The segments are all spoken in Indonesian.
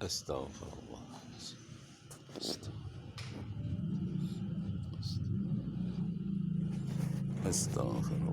Astaghfirullah. Astaghfirullah. Astaghfirullah.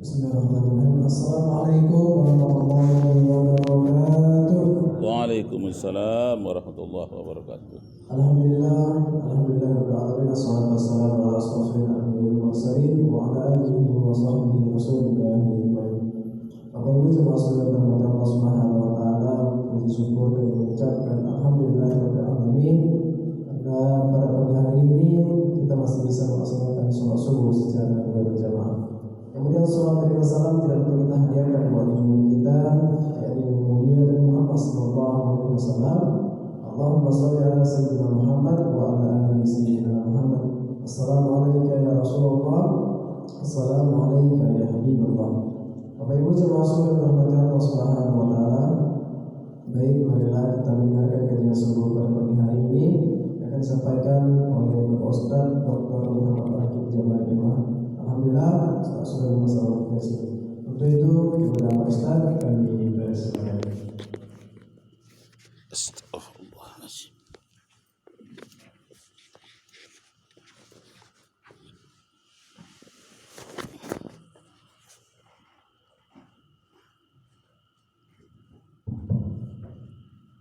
Bismillahirrahmanirrahim. Assalamualaikum warahmatullahi wabarakatuh. Waalaikumsalam warahmatullahi wabarakatuh. Alhamdulillahirabbil alamin. Wassalatu wassalamu ala asyrofil anbiya'i wal mursalin wa ala alihi wa sahbihi wasallam ajmain. Bapak Ibu jemaah sekalian berhormat Allah Subhanahu wa taala, puji syukur dan mengucapkan alhamdulillahirabbil alamin karena pada pagi hari ini kita masih bisa melaksanakan sholat subuh secara berjamaah. Kemudian salam dan salam tidak perlu kita hadiahkan buat junjungan kita, yakni Nabi mulia Muhammad sallallahu alaihi wasallam. Allahumma shalli ala sayyidina Muhammad wa ala ali sayyidina Muhammad. Assalamualaikum ya Rasulullah. Assalamualaikum ya Habibullah. Bapak Ibu jemaah sekalian dirahmati Allah Subhanahu wa taala. Baik, marilah kita mendengarkan kajian subuh pada pagi hari ini yang akan disampaikan oleh Bapak Ustaz Dr. Muhammad Rakib Jamal Imam. Alhamdulillah sudah bersama kita sini. Untuk itu kepada Pak Ustaz kami persilakan. Astaghfirullahaladzim.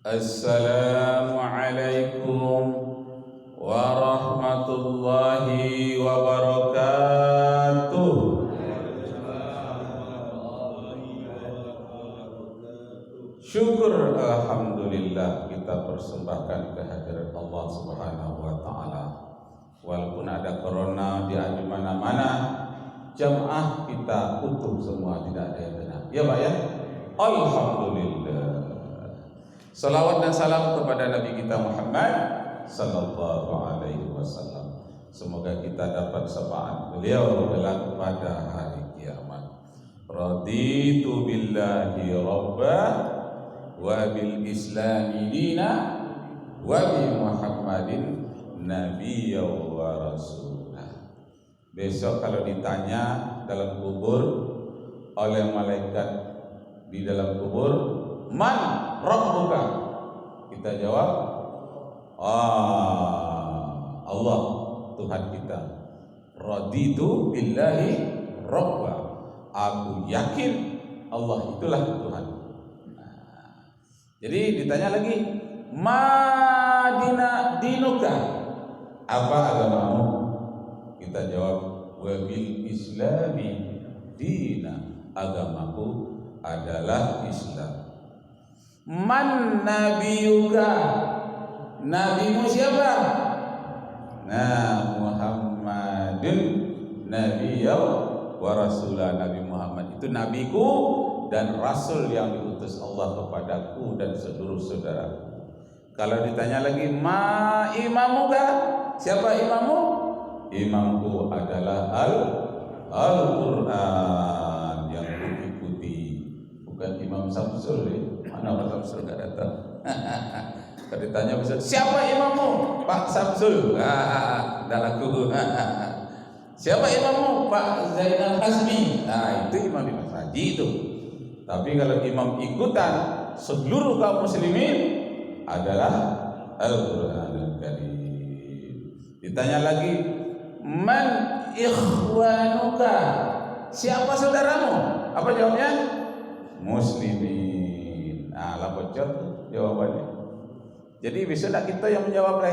Assalamualaikum warahmatullahi wabarakatuh. Syukur alhamdulillah kita persembahkan kehadiran Allah Subhanahu wa taala. Walaupun ada corona di mana-mana, jamaah kita utuh semua, tidak ada yang kena. Ya Pak ya? Alhamdulillah. Salawat dan salam kepada Nabi kita Muhammad sallallahu alaihi wasallam. Semoga kita dapat syafaat beliau kelak pada hari kiamat. Raditu billahi rabba wa bil islami dina wa bi Muhammadin nabiyya wa rasulah. Besok kalau ditanya dalam kubur oleh malaikat di dalam kubur, man rabbuka? Kita jawab, Allah Tuhan kita. Raditu billahi rabba. Aku yakin Allah itulah Tuhan. Jadi ditanya lagi, madina dinuka? Apa agamamu? Kita jawab, wabil islami dina. Agamaku adalah Islam. Man nabiyuka? Nabimu siapa? Nah, Muhammadun nabiyya wa rasulah. Nabi Muhammad itu nabiku dan rasul yang diutus Allah kepadaku dan seluruh saudaraku. Kalau ditanya lagi, ma imamuka? Siapa imammu? Imamku adalah Al-Quran yang putih-putih, bukan Imam Samsul ya. Mana Pak Samsul nggak datang? Kalau ditanya siapa imammu? Pak Samsul. Dah laku. Siapa imammu? Pak Zainal Hasmi. Nah itu imam haji itu. Tapi kalau imam ikutan seluruh kaum muslimin adalah Al-Quranul Karim. Ditanya lagi, man ikhwanuka? Siapa saudaramu? Apa jawabnya? Muslimin. Nah, lah bocor jawabannya. Jadi besoklah kita yang menjawab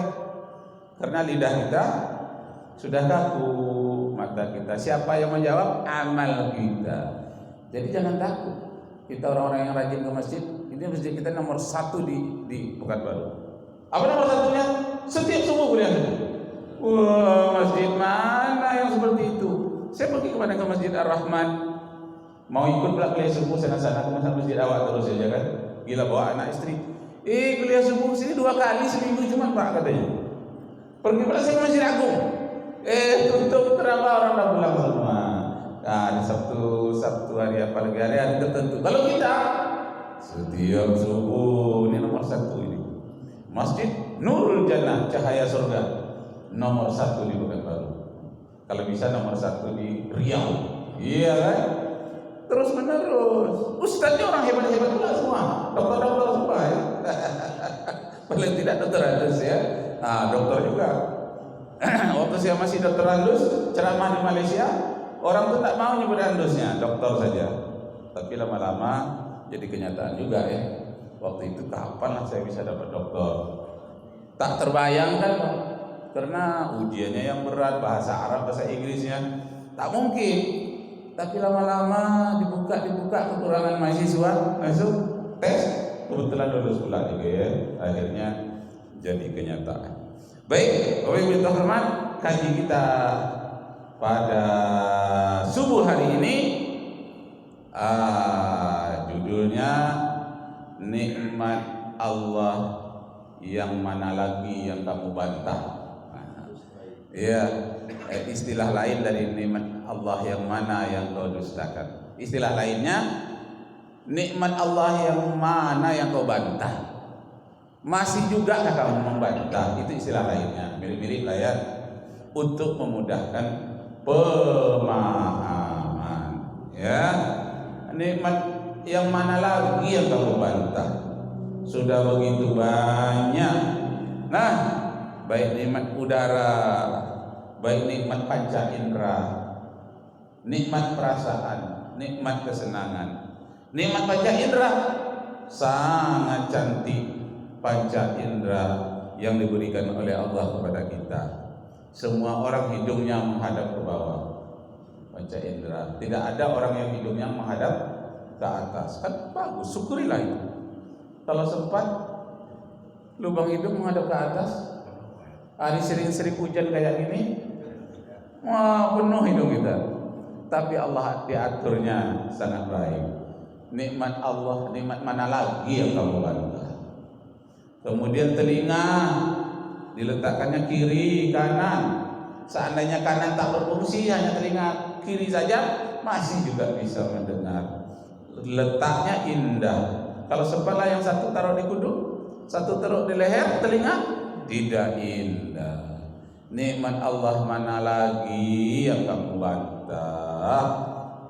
karena lidah kita sudah kaku, mata kita. Siapa yang menjawab? Amal kita. Jadi jangan takut. Kita orang-orang yang rajin ke masjid. Ini masjid kita nomor 1 di Pekanbaru. Apa nomor 1-nya? Setiap subuh kuliah. Wah, masjid mana yang seperti itu? Saya pergi kemana ke Masjid Ar-Rahman, mau ikut pula kuliah subuh sana-sana ke masjid awak terus saja kan? Gila bawa anak istri. Kuliah subuh sini 2 kali seminggu cuma Pak katanya. Pergi pula saya masih ragu. Tutup kenapa orang dah pulang semua. Nah, di Sabtu hari apa lagi hari tertentu. Kalau kita setiap subuh ini nomor 1 ini. Masjid Nurul Jannah, cahaya surga, nomor 1 di Pekanbaru. Kalau bisa nomor 1 di Riau. Iya kan? Terus menerus. Ustadznya orang hebat-hebat pula semua. Dokter-dokter semua ya. Paling tidak dokter Andus ya. Dokter juga. Waktu saya masih dokter Andus, ceramah di Malaysia, orang tuh tak mau nyebut Andusnya, dokter saja. Tapi lama-lama jadi kenyataan juga ya. Waktu itu kapan lah saya bisa dapat dokter? Tak terbayangkan Pak. Karena ujiannya yang berat, bahasa Arab, bahasa Inggrisnya tak mungkin. Tapi lama-lama dibuka kekurangan mahasiswa, masuk tes, kebetulan lulus pula juga ya. Akhirnya jadi kenyataan. Baik, Bapak Ibu terhormat, kaji kita pada subuh hari ini judulnya nikmat Allah yang mana lagi yang kamu bantah. Ya, istilah lain dari nikmat Allah yang mana yang kau dustakan. Istilah lainnya nikmat Allah yang mana yang kau bantah. Masih juga kamu membantah, itu istilah lainnya. Mirip-mirip lah ya. Untuk memudahkan pemahaman. Ya, nikmat yang mana lagi yang kamu bantah? Sudah begitu banyak. Nah, baik nikmat udara, baik nikmat panca indera, nikmat perasaan, nikmat kesenangan. Nikmat panca indera sangat cantik, panca indera yang diberikan oleh Allah kepada kita. Semua orang hidungnya menghadap ke bawah, panca indera. Tidak ada orang yang hidungnya menghadap ke atas. Kan bagus, syukurilah itu. Kalau sempat lubang hidung menghadap ke atas, hari sering-sering hujan kayak gini, wah penuh hidung kita. Tapi Allah diaturnya sangat baik. Nikmat Allah, nikmat mana lagi yang kamu bantah? Kemudian telinga diletakkannya kiri kanan. Seandainya kanan tak berfungsi, hanya telinga kiri saja masih juga bisa mendengar. Letaknya indah. Kalau sempatlah yang satu taruh di kudu, satu taruh di leher telinga, tidak indah. Nikmat Allah mana lagi yang kamu bantah?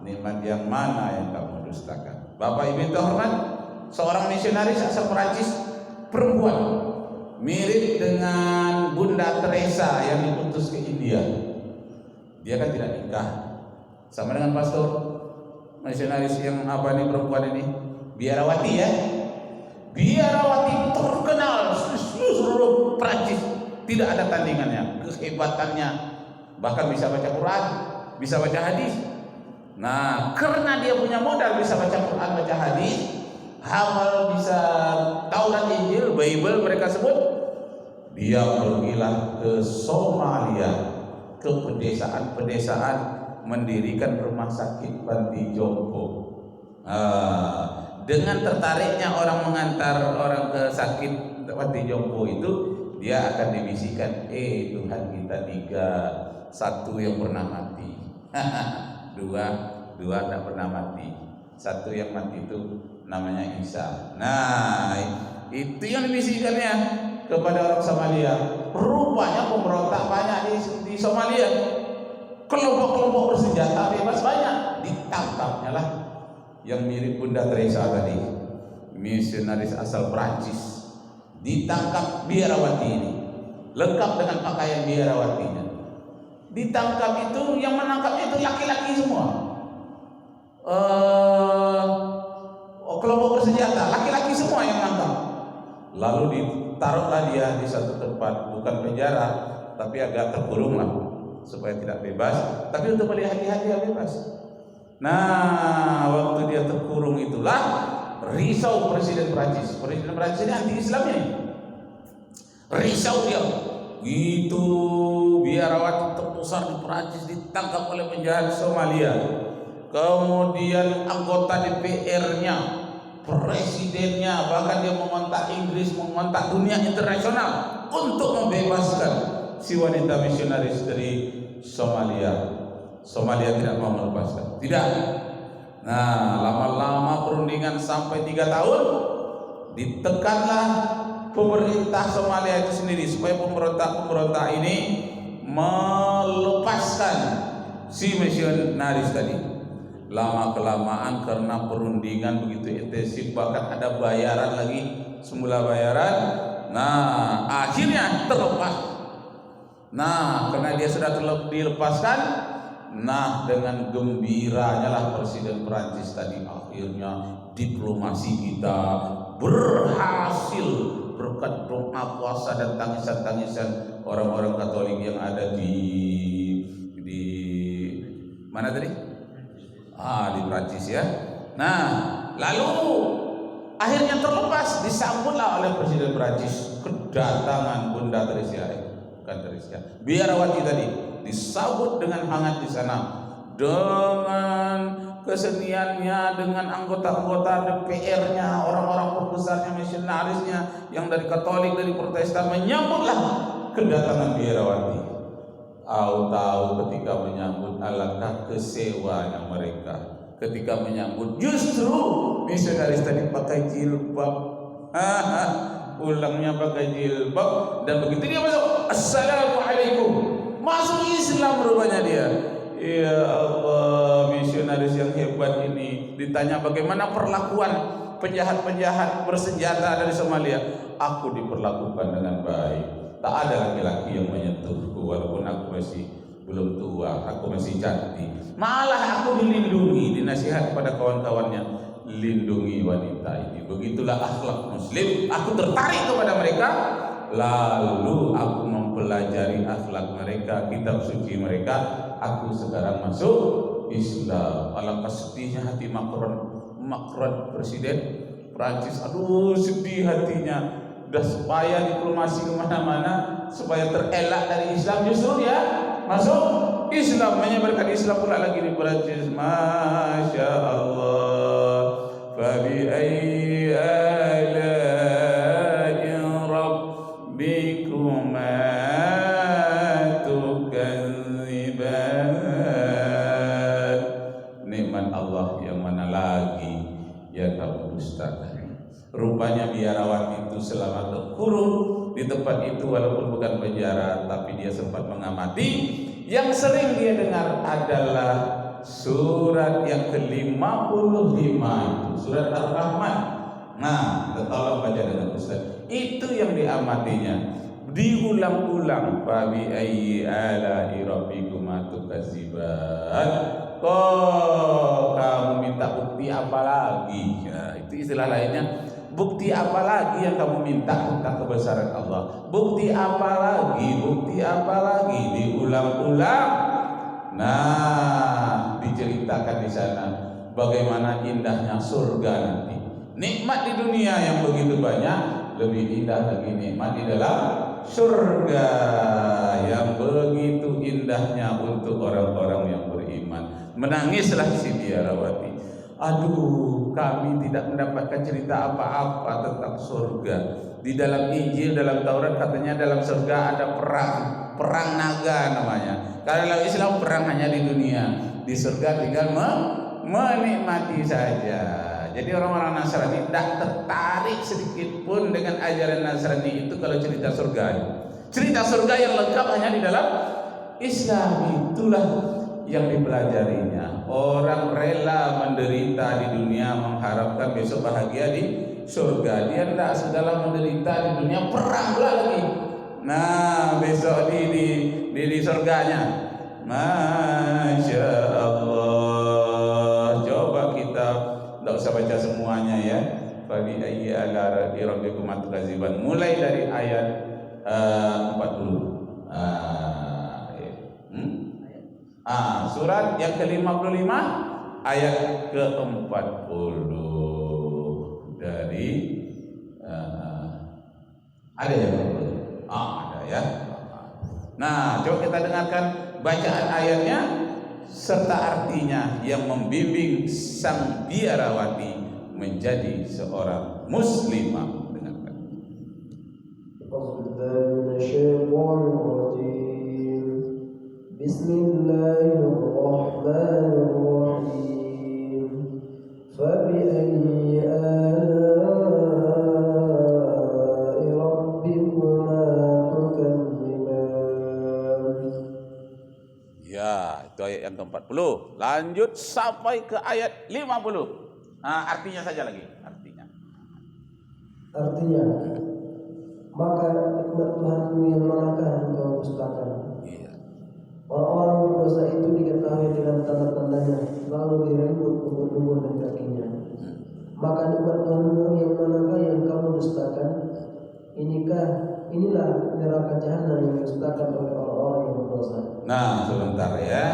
Nikmat yang mana yang kamu dustakan? Bapak Ibu terhormat, seorang misionaris asal Perancis, perempuan, mirip dengan Bunda Teresa yang diutus ke India. Dia kan tidak nikah, sama dengan pastor misionaris yang apa nih perempuan ini, biarawati ya. Biarawati terkenal seluruh Perancis, tidak ada tandingannya, kehebatannya, bahkan bisa baca Quran, bisa baca hadis. Nah, karena dia punya modal bisa baca Quran, baca hadis, hafal bisa Taurat, Injil, Bible mereka sebut, dia pergilah ke Somalia, ke pedesaan-pedesaan, mendirikan rumah sakit panti jompo. Dengan tertariknya orang mengantar orang ke sakit panti jompo itu, dia akan dibisikkan, Tuhan kita 3, 1 yang pernah mati, 2 tidak pernah mati, 1 yang mati itu namanya Isa. Nah, itu yang dibisikkannya kepada orang Somalia. Rupanya pemberontak banyak di Somalia, kelompok-kelompok bersenjata bebas banyak, ditangkapnya lah yang mirip Bunda Teresa tadi, misionaris asal Prancis. Ditangkap biarawati ini, lengkap dengan pakaian biarawatinya. Ditangkap itu, yang menangkapnya itu laki-laki semua, kelompok bersenjata, laki-laki semua yang menangkap. Lalu ditaruhlah dia di satu tempat, bukan penjara, tapi agak terkurung lah, supaya tidak bebas, tapi untuk melihat-lihat dia bebas. Nah, waktu dia terkurung itulah risau Presiden Prancis. Presiden Prancis ini anti-Islam ini. Risau dia. Itu biarawati terbesar di Prancis ditangkap oleh penjahat Somalia. Kemudian anggota DPR-nya presidennya, bahkan dia mengontak Inggris, mengontak dunia internasional untuk membebaskan si wanita misionaris dari Somalia. Somalia tidak mau melepaskan, tidak. Nah, lama-lama perundingan sampai 3 tahun, ditekanlah pemerintah Somalia itu sendiri supaya pemberontak ini melepaskan si misionaris tadi. Lama kelamaan karena perundingan begitu intensif, bahkan ada bayaran lagi, semula bayaran. Nah, akhirnya terlepas. Nah, karena dia sudah dilepaskan, nah dengan gembiranya lah Presiden Prancis tadi, akhirnya diplomasi kita berhasil berkat doa, puasa dan tangisan-tangisan orang-orang Katolik yang ada di mana tadi? Di Prancis ya. Nah, lalu akhirnya terlepas, disambutlah oleh Presiden Prancis kedatangan Bunda Teresia, bukan Teresia, biarawati tadi, disambut dengan hangat di sana dengan keseniannya, dengan anggota-anggota DPR-nya, orang-orang pembesarnya, misionarisnya yang dari Katolik, dari Protestan, menyambutlah kedatangan biarawati. Tahu ketika menyambut, alangkah kesewanya mereka ketika menyambut, justru misionaris tadi pakai jilbab, pulangnya pakai jilbab, dan begitu dia masuk, assalamualaikum, masuk Islam rupanya dia. Ya Allah, misionaris yang hebat ini. Ditanya bagaimana perlakuan penjahat-penjahat bersenjata dari Somalia, aku diperlakukan dengan baik. Tak ada laki-laki yang menyentuhku walaupun aku masih belum tua, aku masih cantik. Malah aku dilindungi, dinasihat kepada kawan-kawannya, lindungi wanita ini. Begitulah akhlak Muslim. Aku tertarik kepada mereka, lalu aku mempelajari akhlak mereka, kitab suci mereka. Aku sekarang masuk Islam. Alangkah sedihnya hati Macron Presiden Prancis. Aduh, sedih hatinya. Udah supaya diplomasi kemana-mana supaya terelak dari Islam, justru ya masuk Islam, menyebarkan Islam pula lagi di Prancis. Masya Allah. Fabi ayyi ala'i rabbikuma tukadziban. Nikmat Allah yang mana lagi yang kamu dustakan? Rupanya biarawati itu selama terkurung di tempat itu, walaupun bukan penjara, tapi dia sempat mengamati. Yang sering dia dengar adalah surat yang ke-55 itu, surat Ar-Rahman. Nah, tolong baca dengan Ustaz. Itu yang diamatinya, diulang-ulang. Fabi ayyi ala'i rabbikuma tukadziban. Kok kamu minta bukti apa lagi? Ya, itu istilah lainnya. Bukti apa lagi yang kamu minta tentang kebesaran Allah? Bukti apa lagi? Bukti apa lagi? Diulang-ulang. Nah, diceritakan di sana bagaimana indahnya surga nanti. Nikmat di dunia yang begitu banyak, lebih indah lagi nikmat di dalam surga yang begitu indahnya untuk orang-orang yang beriman. Menangislah si biarawati. Aduh, kami tidak mendapatkan cerita apa-apa tentang surga. Di dalam Injil, dalam Taurat katanya dalam surga ada perang naga namanya. Kalau Islam perang hanya di dunia, di surga tinggal menikmati saja. Jadi orang-orang Nasrani tidak tertarik sedikit pun dengan ajaran Nasrani itu kalau cerita surga. Cerita surga yang lengkap hanya di dalam Islam, itulah yang dipelajarinya. Orang rela menderita di dunia mengharapkan besok bahagia di surga. Dia tidak sudahlah menderita di dunia, perang pula lagi. Nah, besok di surganya. Masya Allah. Coba kita tidak usah baca semuanya ya. Fabi ayyi ala'i rabbikuma tukadziban. Mulai dari ayat 40. Surat yang ke-55 ayat ke-40 dari ada ya? Ada ya. Nah, coba kita dengarkan bacaan ayatnya serta artinya yang membimbing sang biarawati menjadi seorang muslimah. Dengarkan. Bismillahirrahmanirrahim. Fabi'ayyi ala'i rabbikuma tukadziban. Ya, itu ayat yang ke-40. Lanjut sampai ke ayat 50. Artinya saja lagi. Artinya, maka nikmat Tuhanmu yang manakah engkau dustakan? Iya. Orang-orang berdosa itu diketahui dengan tanda-tandanya, lalu direnggut umur-umur dan kakinya. Maka nikmat Tuhanmu yang manakah yang kamu dustakan? Inilah neraka jahanam yang didustakan oleh orang-orang yang berdosa. Nah, sebentar ya.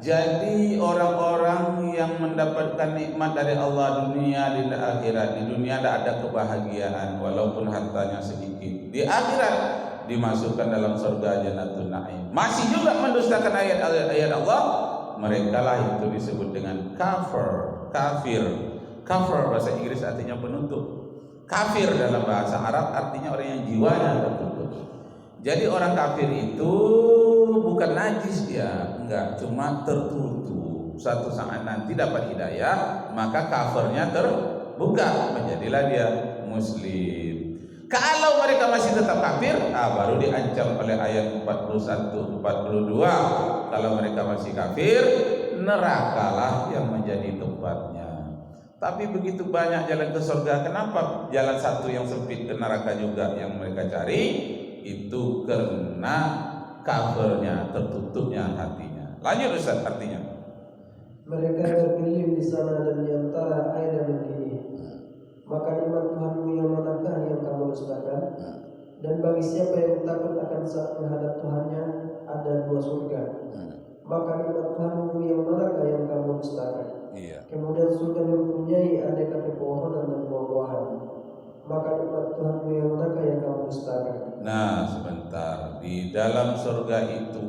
Jadi orang-orang yang mendapatkan nikmat dari Allah dunia di akhirat, di dunia tidak ada kebahagiaan walaupun hartanya sedikit. Di akhirat dimasukkan dalam surga Jannatul Na'im. Masih juga mendustakan ayat-ayat Allah, mereka lah itu disebut dengan kafir. Kafir bahasa Inggris artinya penutup. Kafir dalam bahasa Arab artinya orang yang jiwanya tertutup. Jadi orang kafir itu bukan najis dia, enggak, cuma tertutup. Suatu saat nanti dapat hidayah, maka kafirnya terbuka, menjadilah dia muslim. Kalau mereka masih tetap kafir, baru diancam oleh ayat 41, 42. Kalau mereka masih kafir, nerakalah yang menjadi tempatnya. Tapi begitu banyak jalan ke surga, kenapa jalan satu yang sempit ke neraka juga yang mereka cari? Itu karena kafirnya, tertutupnya hatinya. Lanjut Ustaz, artinya. Mereka berkeliling di sana dan di antara air dan mendidih. Maka nikmat Tuhanmu yang manakah yang kamu dustakan? Dan bagi siapa yang takut akan saat menghadap Tuhannya, ada 2 surga. Maka nikmat Tuhanmu yang manakah yang kamu dustakan? Iya. Kemudian surga mempunyai aneka pepohonan dan buah-buahan. Maka nikmat Tuhanmu yang manakah yang kamu dustakan? Nah, sebentar. Di dalam surga itu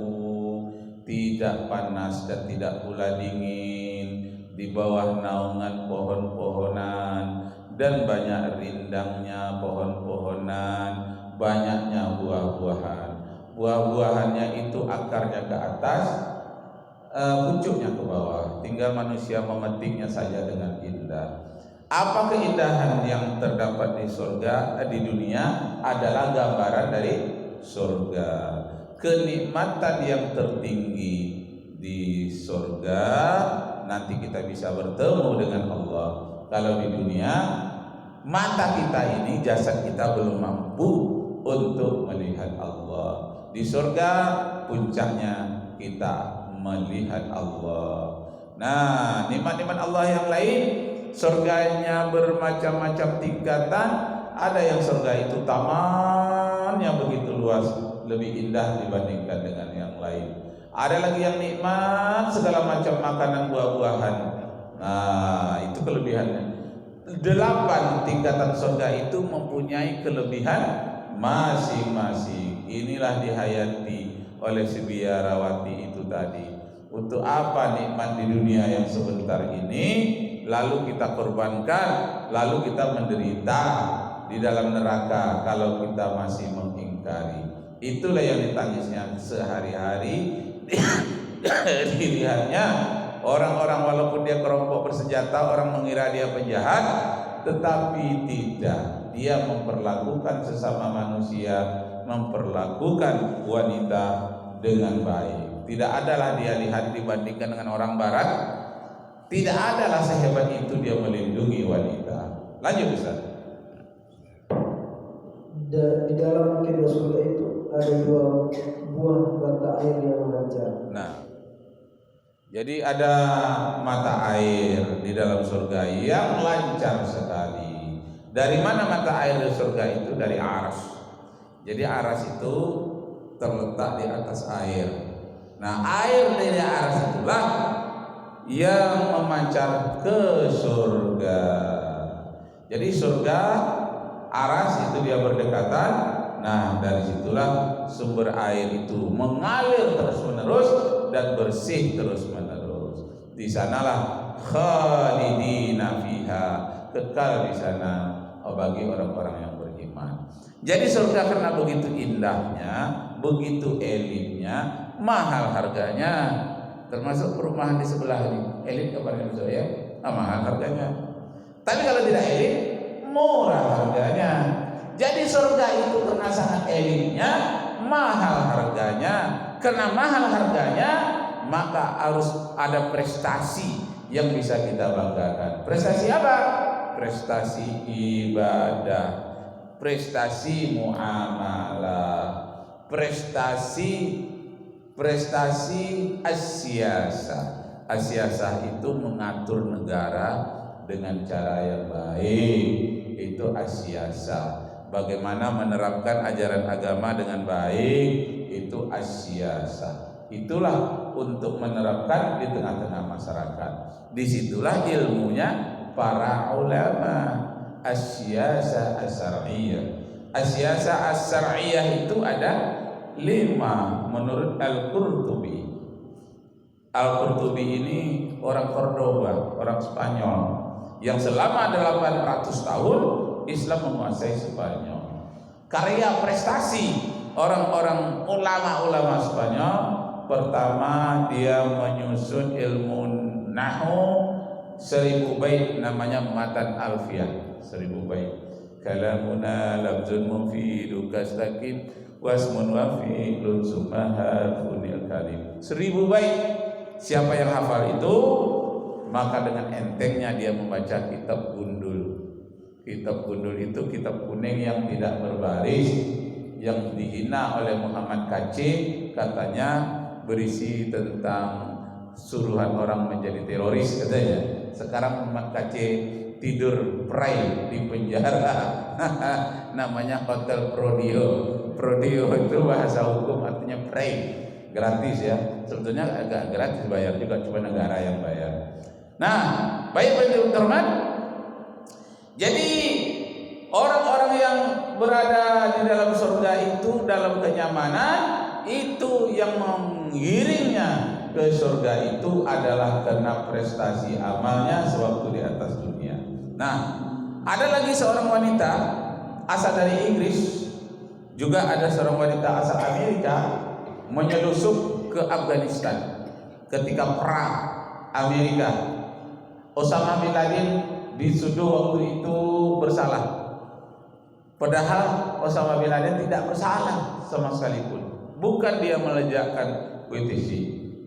tidak panas dan tidak pula dingin. Di bawah naungan pohon-pohonan dan banyak rindangnya pohon-pohonan, banyaknya buah-buahan. Buah-buahannya itu akarnya ke atas, pucuknya ke bawah. Tinggal manusia memetiknya saja dengan indah. Apa keindahan yang terdapat di surga, di dunia adalah gambaran dari surga. Kenikmatan yang tertinggi di surga, nanti kita bisa bertemu dengan Allah. Kalau di dunia, mata kita ini, jasad kita belum mampu untuk melihat Allah. Di surga, puncaknya kita melihat Allah. Nah, nikmat-nikmat Allah yang lain, surganya bermacam-macam tingkatan. Ada yang surga itu taman yang begitu luas, lebih indah dibandingkan dengan yang lain. Ada lagi yang nikmat segala macam makanan buah-buahan. Nah, itu kelebihannya. 8 tingkatan surga itu mempunyai kelebihan masing-masing. Inilah dihayati oleh si biarawati itu tadi. Untuk apa nikmat di dunia yang sebentar ini lalu kita korbankan, lalu kita menderita di dalam neraka kalau kita masih mengingkari. Itulah yang ditangisnya sehari-hari. Dilihatnya orang-orang walaupun dia kelompok bersenjata, orang mengira dia penjahat, tetapi tidak. Dia memperlakukan sesama manusia, memperlakukan wanita dengan baik. Tidak adalah dia lihat dibandingkan dengan orang barat, tidak adalah sehebat itu dia melindungi wanita. Lanjut Ustaz. Di dalam kedua surga itu ada 2 buah mata air yang memancar. Nah, jadi ada mata air di dalam surga yang lancar sekali. Dari mana mata air di surga itu? Dari aras. Jadi aras itu terletak di atas air. Nah, air dari aras itulah yang memancar ke surga. Jadi surga, aras itu dia berdekatan. Nah, dari situlah sumber air itu mengalir terus-menerus dan bersih terus-menerus. Di sanalah khalidina fiha, kekal di sana bagi orang-orang yang beriman. Jadi surga karena begitu indahnya, begitu elitnya, mahal harganya. Termasuk perumahan di sebelah ini, elit kabarnya ya, mahal harganya. Tapi kalau tidak elit, murah harganya. Jadi surga itu karena sangat elitnya, mahal harganya. Karena mahal harganya, maka harus ada prestasi yang bisa kita banggakan. Prestasi apa? Prestasi ibadah, prestasi muamalah, prestasi as-siyasah. As-siyasah itu mengatur negara dengan cara yang baik, itu as-siyasah. Bagaimana menerapkan ajaran agama dengan baik, itu as-siyasah. Itulah untuk menerapkan di tengah-tengah masyarakat. Disitulah ilmunya para ulama. As-siyasah as-syar'iyyah. As-siyasah as-syar'iyyah itu ada 5 menurut Al-Qurtubi. Al-Qurtubi ini orang Cordoba, orang Spanyol, yang selama 800 tahun Islam menguasai Spanyol. Karya prestasi orang-orang ulama-ulama Spanyol, pertama dia menyusun ilmu nahwu 1000 bait, namanya Matan Alfiyah. 1000 bait. Kalamuna lafzun mufidu kastakim wasmun wafi'lun sumaharfunil kalim. 1000 bait. Siapa yang hafal itu, maka dengan entengnya dia membaca kitab gundul. Kitab gundul itu kitab kuning yang tidak berbaris, yang dihina oleh Muhammad Kacik, katanya berisi tentang suruhan orang menjadi teroris katanya. Sekarang Muhammad Kacik tidur pray di penjara. Namanya Hotel Prodio. Prodio itu bahasa hukum artinya pray, gratis ya. Sebetulnya agak gratis, bayar juga, cuma negara yang bayar. Nah, baik-baik terhormat. Jadi orang-orang yang berada di dalam surga itu dalam kenyamanan, itu yang mengiringnya ke surga itu adalah karena prestasi amalnya sewaktu di atas dunia. Nah, ada lagi seorang wanita asal dari Inggris, juga ada seorang wanita asal Amerika menyelusup ke Afghanistan ketika perang Amerika. Osama bin Laden dituduh waktu itu bersalah, padahal Osama bin Laden tidak bersalah sama sekali pun. Bukan dia meledakan WTC,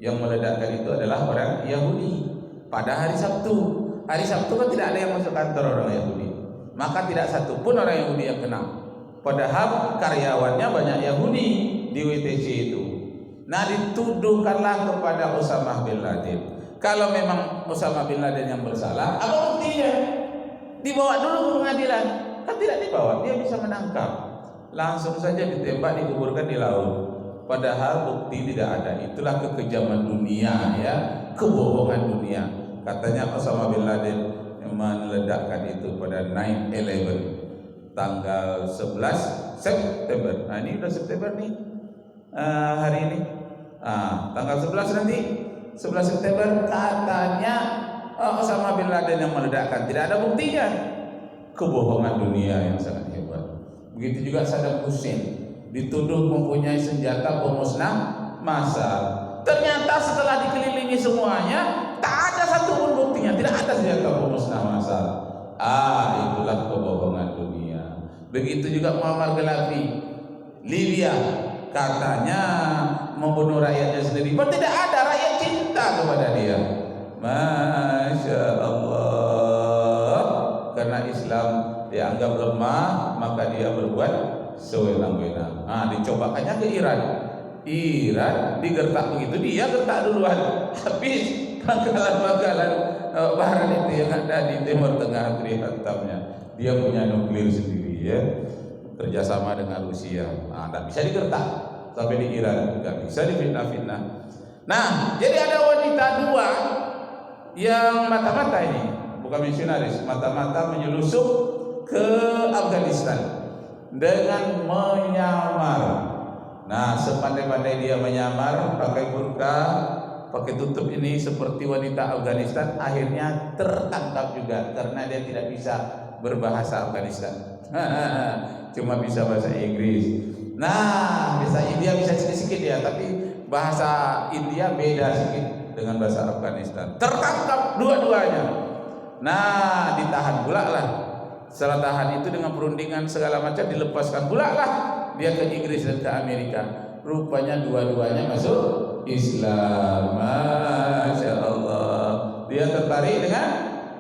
yang meledakkan itu adalah orang Yahudi pada hari Sabtu. Hari Sabtu kan tidak ada yang masuk kantor orang Yahudi, maka tidak satu pun orang Yahudi yang kena. Padahal karyawannya banyak Yahudi di WTC itu. Nah, dituduhkanlah kepada Osama bin Laden. Kalau memang Osama bin Laden yang bersalah, apa buktinya? Dibawa dulu ke pengadilan. Kan tidak dibawa, dia bisa menangkap. Langsung saja ditembak, dikuburkan di laut. Padahal bukti tidak ada. Itulah kekejaman dunia ya, kebohongan dunia. Katanya Osama bin Laden meledakkan itu pada 9/11 tanggal 11 September. Nah, ini udah September nih. Hari ini. Tanggal 11 nanti. 11 September katanya Osama bin Laden yang meledakkan. Tidak ada buktinya. Kebohongan dunia yang sangat hebat. Begitu juga Saddam Hussein dituduh mempunyai senjata pemusnah massal. Ternyata setelah dikelilingi semuanya, tak ada satu pun buktinya. Tidak ada senjata pemusnah massal. Itulah kebohongan dunia. Begitu juga Muammar Gaddafi, Libya, katanya membunuh rakyatnya sendiri. Tidak ada, rakyat cinta kepada dia. Masya Allah. Karena Islam dianggap lemah, maka dia berbuat sewenang-wenang. Dicobakannya ke Iran. Iran digertak begitu, dia gertak duluan. Habis bangkalan-bangkalan bahan itu yang ada di Timur Tengah dihantamnya. Dia punya nuklir sendiri ya, kerjasama dengan Rusia. Tidak bisa digertak. Sampai di Iran juga bisa difitnah-fitnah. Nah, jadi ada wanita 2 yang mata-mata ini, bukan misionaris, mata-mata menyelusup ke Afghanistan dengan menyamar. Nah, sepandai-pandai dia menyamar, pakai burqa, pakai tutup ini seperti wanita Afghanistan, akhirnya tertangkap juga karena dia tidak bisa berbahasa Afghanistan. Cuma bisa bahasa Inggris. Nah, bisa India bisa sedikit-sedikit ya, tapi bahasa India beda sedikit dengan bahasa Afghanistan. Tertangkap dua-duanya. Nah, ditahan pula lah. Setelah tahan itu dengan perundingan segala macam dilepaskan pula lah dia ke Inggris dan ke Amerika. Rupanya dua-duanya masuk Islam. Masya Allah. Dia tertarik dengan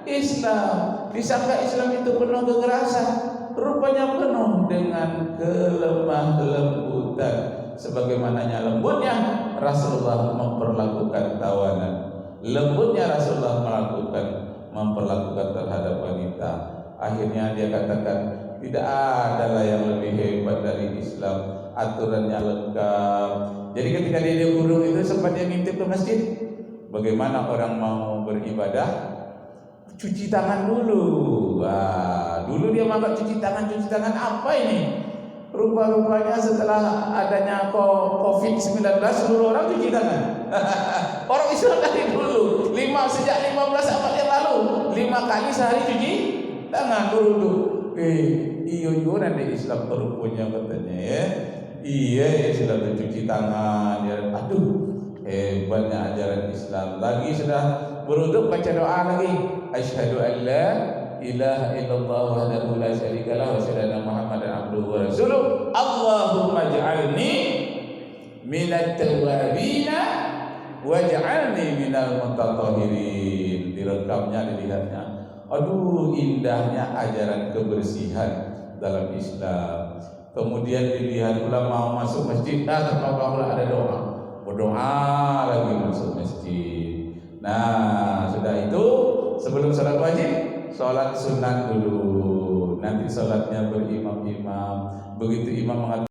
Islam. Disangka Islam itu penuh kekerasan, rupanya penuh dengan kelemah lembutan. Sebagaimananya lembutnya Rasulullah memperlakukan tawanan, lembutnya Rasulullah memperlakukan terhadap wanita. Akhirnya dia katakan, tidak adalah yang lebih hebat dari Islam, aturannya lengkap. Jadi ketika dia di gunung itu sempat dia ngintip ke masjid. Bagaimana orang mau beribadah? Cuci tangan dulu. Wah, dulu dia makan cuci tangan apa ini? Rupa-rupanya setelah adanya COVID-19 seluruh orang cuci tangan. Orang Islam dari dulu sejak 15 abad yang lalu 5 kali sehari cuci tangan dulu. Iyo nanti Islam terupanya katanya ya. Iya, Islam cuci tangan ya. Aduh, hebatnya ajaran Islam. Lagi sudah beruduk baca doa lagi. Asyhadu an la ilaha illallah wahdahu la syarikalah wa asyhadu anna Muhammadan abduhu wa rasuluh. Allahumma ij'alni minat tawwabina waj'alni minal mutatahhirin. Direkamnya, dilihatnya. Aduh, indahnya ajaran kebersihan dalam Islam. Kemudian dilihat pula mau masuk masjid, terpapar ada doa. Berdoa lagi masuk masjid. Nah, sudah itu sebelum sholat wajib, sholat sunat dulu. Nanti sholatnya berimam-imam. Begitu imam mengatakan